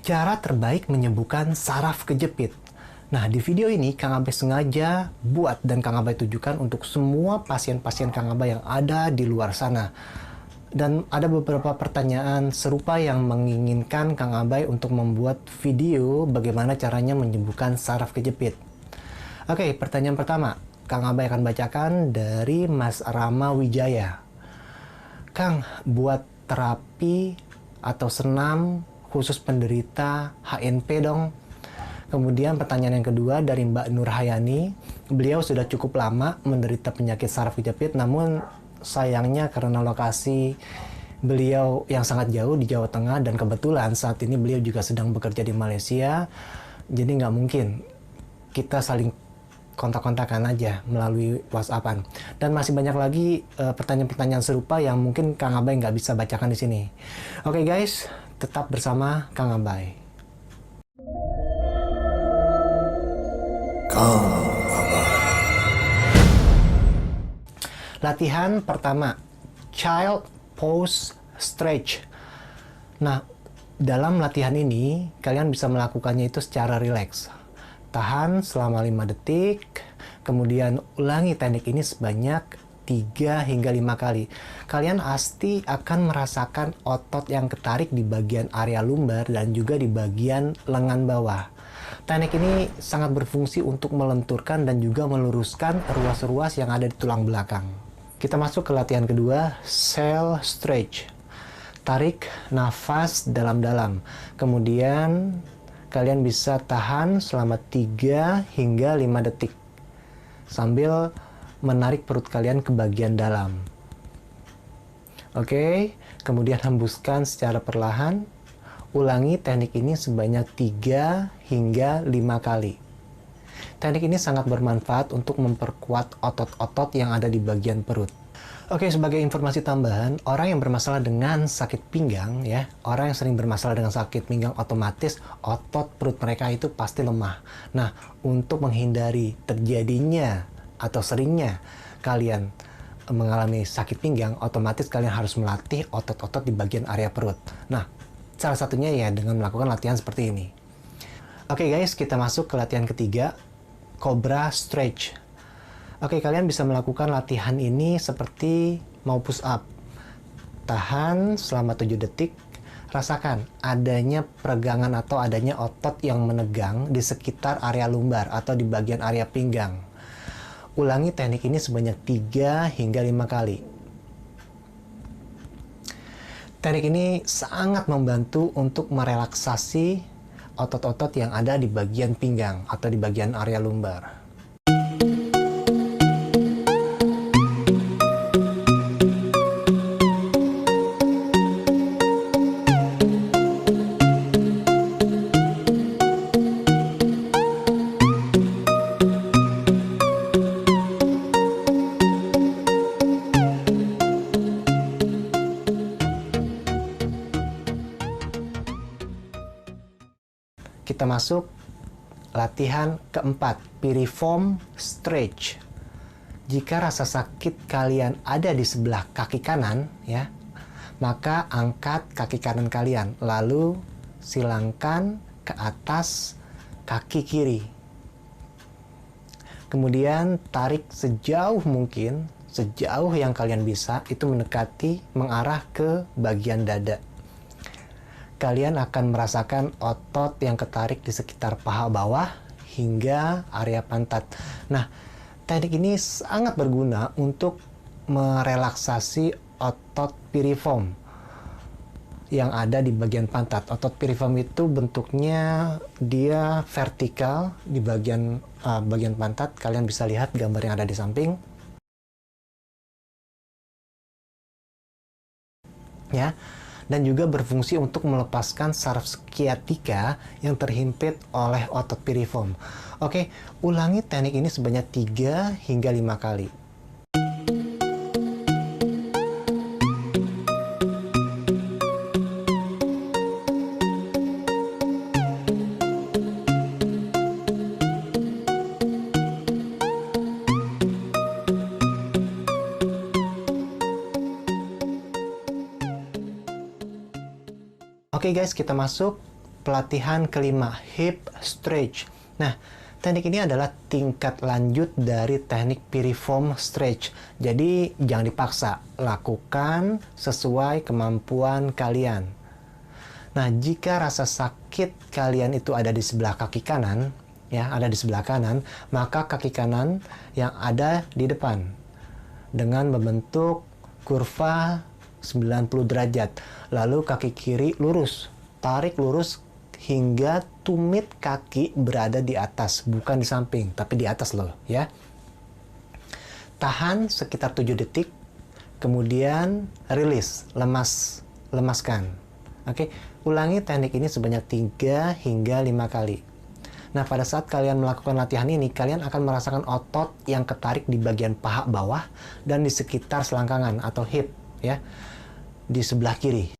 Cara terbaik menyembuhkan saraf kejepit. Nah, di video ini Kang Abai sengaja buat dan Kang Abai tujukan untuk semua pasien-pasien Kang Abai yang ada di luar sana. Dan ada beberapa pertanyaan serupa yang menginginkan Kang Abai untuk membuat video bagaimana caranya menyembuhkan saraf kejepit. Oke, pertanyaan pertama. Kang Abai akan bacakan dari Mas Rama Wijaya. Kang, buat terapi atau senam khusus penderita HNP dong. Kemudian pertanyaan yang kedua dari Mbak Nurhayani. Beliau sudah cukup lama menderita penyakit saraf kejepit, namun sayangnya karena lokasi beliau yang sangat jauh di Jawa Tengah dan kebetulan saat ini beliau juga sedang bekerja di Malaysia, jadi nggak mungkin kita saling kontak-kontakan aja melalui WhatsAppan. Dan masih banyak lagi pertanyaan-pertanyaan serupa yang mungkin Kang Abai nggak bisa bacakan di sini. Oke guys, tetap bersama Kang Abai. Kang Abai. Latihan pertama, Child Pose Stretch. Nah, dalam latihan ini kalian bisa melakukannya itu secara rileks. Tahan selama 5 detik, kemudian ulangi teknik ini sebanyak 3 hingga 5 kali. Kalian pasti akan merasakan otot yang ketarik di bagian area lumbar dan juga di bagian lengan bawah. Teknik ini sangat berfungsi untuk melenturkan dan juga meluruskan ruas-ruas yang ada di tulang belakang. Kita masuk ke latihan kedua, Cell Stretch. Tarik nafas dalam-dalam. Kemudian kalian bisa tahan selama 3 hingga 5 detik. Sambil menarik perut kalian ke bagian dalam. Oke, kemudian hembuskan secara perlahan. Ulangi teknik ini sebanyak 3 hingga 5 kali. Teknik ini sangat bermanfaat untuk memperkuat otot-otot yang ada di bagian perut. Oke, sebagai informasi tambahan, orang yang bermasalah dengan sakit pinggang, ya, orang yang sering bermasalah dengan sakit pinggang otomatis otot perut mereka itu pasti lemah. Nah, untuk menghindari terjadinya atau seringnya kalian mengalami sakit pinggang, otomatis kalian harus melatih otot-otot di bagian area perut. Nah, salah satunya ya dengan melakukan latihan seperti ini. Oke guys, kita masuk ke latihan ketiga, Cobra Stretch. Oke, kalian bisa melakukan latihan ini seperti mau push up. Tahan selama 7 detik. Rasakan adanya peregangan atau adanya otot yang menegang di sekitar area lumbar atau di bagian area pinggang. Ulangi teknik ini sebanyak 3 hingga 5 kali. Teknik ini sangat membantu untuk merelaksasi otot-otot yang ada di bagian pinggang atau di bagian area lumbar. Kita masuk latihan keempat, piriform stretch. Jika rasa sakit kalian ada di sebelah kaki kanan, ya, maka angkat kaki kanan kalian, lalu silangkan ke atas kaki kiri. Kemudian tarik sejauh mungkin, sejauh yang kalian bisa, itu mendekati, mengarah ke bagian dada. Kalian akan merasakan otot yang ketarik di sekitar paha bawah hingga area pantat. Nah, teknik ini sangat berguna untuk merelaksasi otot piriform yang ada di bagian pantat. Otot piriform itu bentuknya dia vertikal di bagian pantat. Kalian bisa lihat gambar yang ada di samping. Ya. Dan juga berfungsi untuk melepaskan saraf sciatica yang terhimpit oleh otot piriform. Oke, ulangi teknik ini sebanyak 3 hingga 5 kali. Oke guys, kita masuk pelatihan kelima, hip stretch. Nah, teknik ini adalah tingkat lanjut dari teknik piriform stretch. Jadi, jangan dipaksa, lakukan sesuai kemampuan kalian. Nah, jika rasa sakit kalian itu ada di sebelah kaki kanan, ya, ada di sebelah kanan, maka kaki kanan yang ada di depan dengan membentuk kurva 90 derajat. Lalu kaki kiri lurus, tarik lurus hingga tumit kaki berada di atas, bukan di samping, tapi di atas loh, ya. Tahan sekitar 7 detik, kemudian rilis, lemaskan. Oke, ulangi teknik ini sebanyak 3 hingga 5 kali. Nah, pada saat kalian melakukan latihan ini, kalian akan merasakan otot yang ketarik di bagian paha bawah dan di sekitar selangkangan atau hip, ya, di sebelah kiri.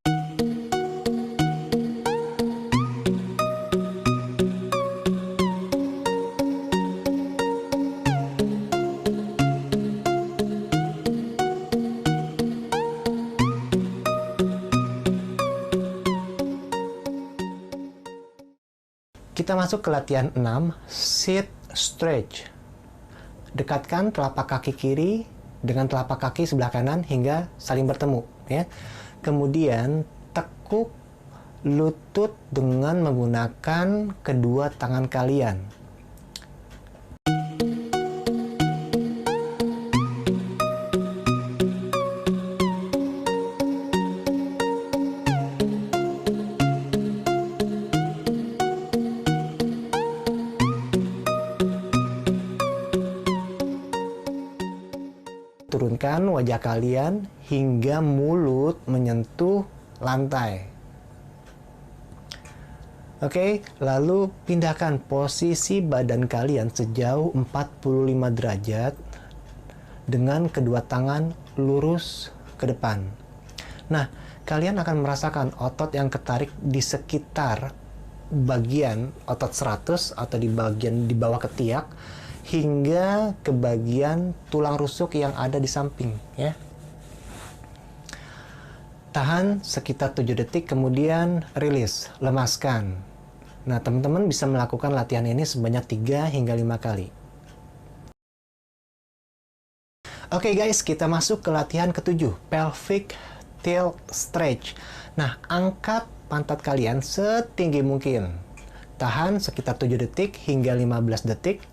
Kita masuk ke latihan 6, sit stretch. Dekatkan telapak kaki kiri dengan telapak kaki sebelah kanan hingga saling bertemu, ya. Kemudian tekuk lutut dengan menggunakan kedua tangan kalian. Turunkan wajah kalian hingga mulut menyentuh lantai. Oke, lalu pindahkan posisi badan kalian sejauh 45 derajat dengan kedua tangan lurus ke depan. Nah, kalian akan merasakan otot yang ketarik di sekitar bagian otot 100 atau di bagian di bawah ketiak hingga ke bagian tulang rusuk yang ada di samping, ya. Tahan sekitar 7 detik, kemudian rilis, lemaskan. Nah, teman-teman bisa melakukan latihan ini sebanyak 3 hingga 5 kali. Oke guys, kita masuk ke latihan ke-7, pelvic tilt stretch. Nah, angkat pantat kalian setinggi mungkin. Tahan sekitar 7 detik hingga 15 detik.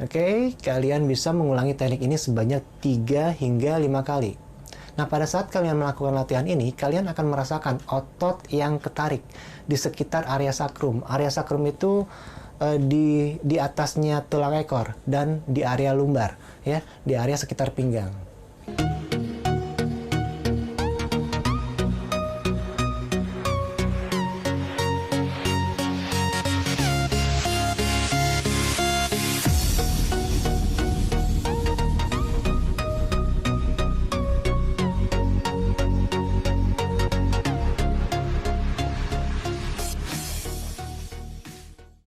Oke, kalian bisa mengulangi teknik ini sebanyak 3 hingga 5 kali. Nah, pada saat kalian melakukan latihan ini, kalian akan merasakan otot yang ketarik di sekitar area sakrum. Area sakrum itu di atasnya tulang ekor dan di area lumbar, ya, di area sekitar pinggang.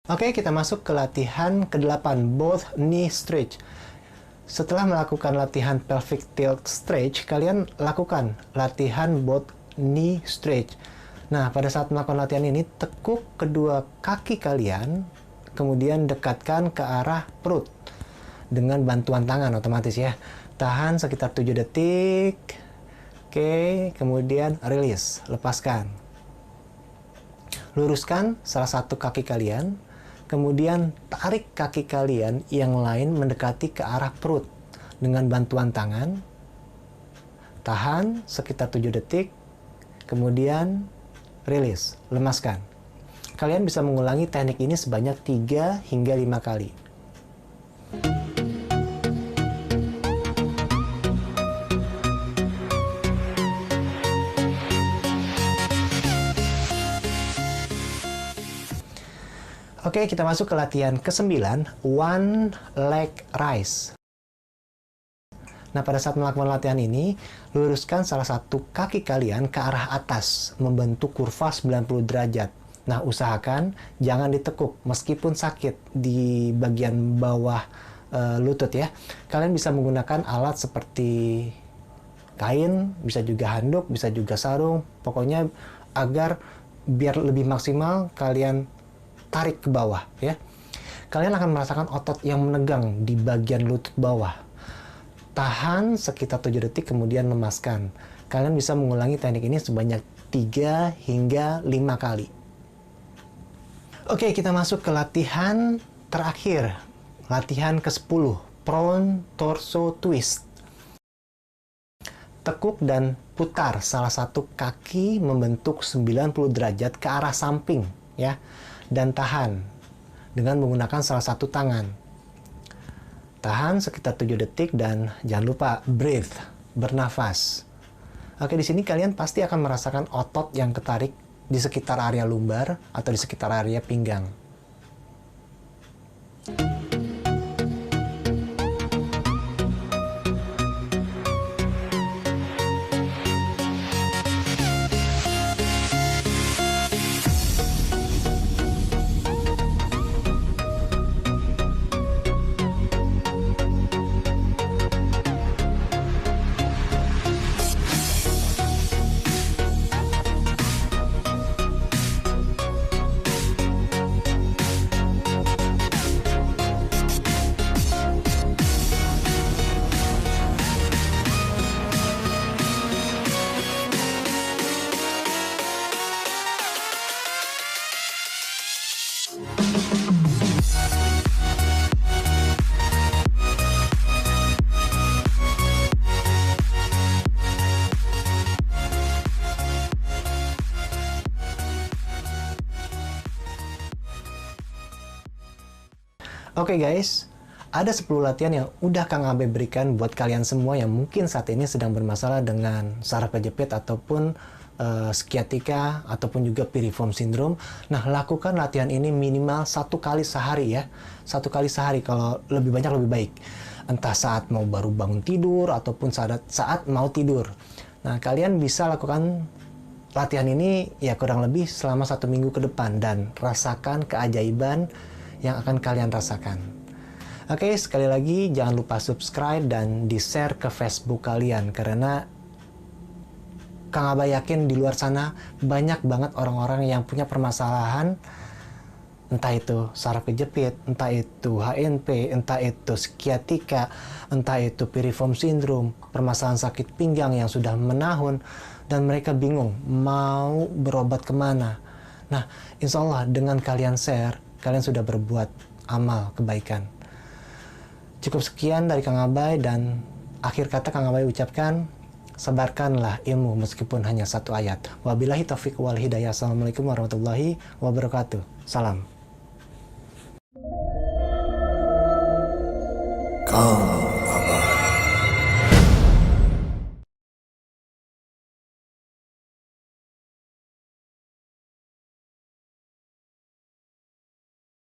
Oke, kita masuk ke latihan ke-8, both knee stretch. Setelah melakukan latihan pelvic tilt stretch, kalian lakukan latihan both knee stretch. Nah, pada saat melakukan latihan ini, tekuk kedua kaki kalian, kemudian dekatkan ke arah perut dengan bantuan tangan otomatis, ya. Tahan sekitar 7 detik. Oke, kemudian rilis, lepaskan. Luruskan salah satu kaki kalian. Kemudian tarik kaki kalian yang lain mendekati ke arah perut dengan bantuan tangan. Tahan sekitar 7 detik. Kemudian rilis, lemaskan. Kalian bisa mengulangi teknik ini sebanyak 3 hingga 5 kali. Oke, kita masuk ke latihan ke-9, one leg raise. Nah, pada saat melakukan latihan ini, luruskan salah satu kaki kalian ke arah atas, membentuk kurva 90 derajat. Nah, usahakan jangan ditekuk, meskipun sakit di bagian bawah lutut, ya. Kalian bisa menggunakan alat seperti kain, bisa juga handuk, bisa juga sarung, pokoknya agar biar lebih maksimal kalian tarik ke bawah ya. Kalian akan merasakan otot yang menegang di bagian lutut bawah. Tahan sekitar 7 detik kemudian lemaskan. Kalian bisa mengulangi teknik ini sebanyak 3 hingga 5 kali. Oke, kita masuk ke latihan terakhir. Latihan ke-10, prone torso twist. Tekuk dan putar salah satu kaki membentuk 90 derajat ke arah samping ya, dan tahan dengan menggunakan salah satu tangan. Tahan sekitar 7 detik dan jangan lupa breathe, bernafas. Oke, di sini kalian pasti akan merasakan otot yang ketarik di sekitar area lumbar atau di sekitar area pinggang. Oke guys, ada 10 latihan yang udah Kang Abe berikan buat kalian semua yang mungkin saat ini sedang bermasalah dengan saraf kejepit ataupun sciatica ataupun juga piriform syndrome. Nah, lakukan latihan ini minimal 1 kali sehari ya. 1 kali sehari, kalau lebih banyak lebih baik. Entah saat mau baru bangun tidur ataupun saat mau tidur. Nah, kalian bisa lakukan latihan ini ya kurang lebih selama 1 minggu ke depan dan rasakan keajaiban yang akan kalian rasakan. Oke, sekali lagi jangan lupa subscribe dan di-share ke Facebook kalian, karena Kang Abe yakin di luar sana banyak banget orang-orang yang punya permasalahan, entah itu saraf kejepit, entah itu HNP, entah itu sciatica, entah itu piriform syndrome, permasalahan sakit pinggang yang sudah menahun, dan mereka bingung mau berobat kemana. Nah, insya Allah dengan kalian share, kalian sudah berbuat amal kebaikan. Cukup sekian dari Kang Abe, dan akhir kata Kang Abe ucapkan, sebarkanlah ilmu meskipun hanya 1 ayat. Wabillahi taufiq wal hidayah. Assalamualaikum warahmatullahi wabarakatuh. Salam.